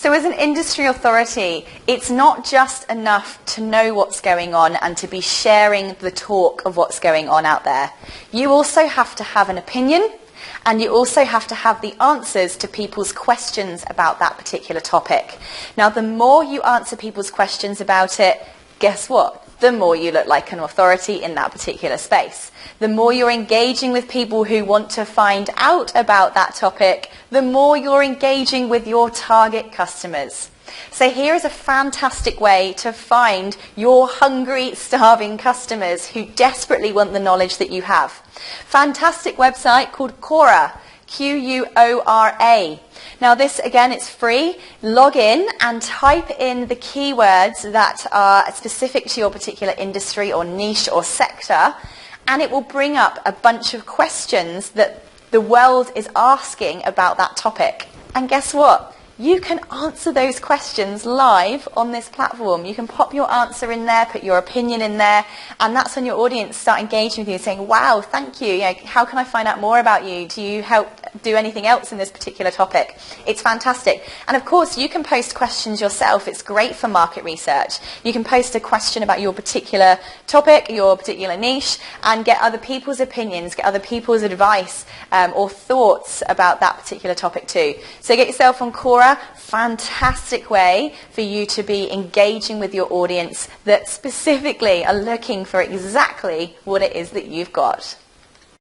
So as an industry authority, it's not just enough to know what's going on and to be sharing the talk of what's going on out there. You also have to have an opinion, and you also have to have the answers to people's questions about that particular topic. Now, the more you answer people's questions about it, guess what? The more you look like an authority in that particular space. The more you're engaging with people who want to find out about that topic, the more you're engaging with your target customers. So here is a fantastic way to find your hungry, starving customers who desperately want the knowledge that you have. Fantastic website called Quora, Quora. Now this, again, it's free. Log in and type in the keywords that are specific to your particular industry or niche or sector, and it will bring up a bunch of questions that the world is asking about that topic. And guess what? You can answer those questions live on this platform. You can pop your answer in there, put your opinion in there, and that's when your audience start engaging with you, saying, wow, thank you. How can I find out more about you? Do you help do anything else in this particular topic? It's fantastic. And of course, you can post questions yourself. It's great for market research. You can post a question about your particular topic, your particular niche, and get other people's opinions, get other people's advice or thoughts about that particular topic too. So get yourself on Quora. Fantastic way for you to be engaging with your audience that specifically are looking for exactly what it is that you've got.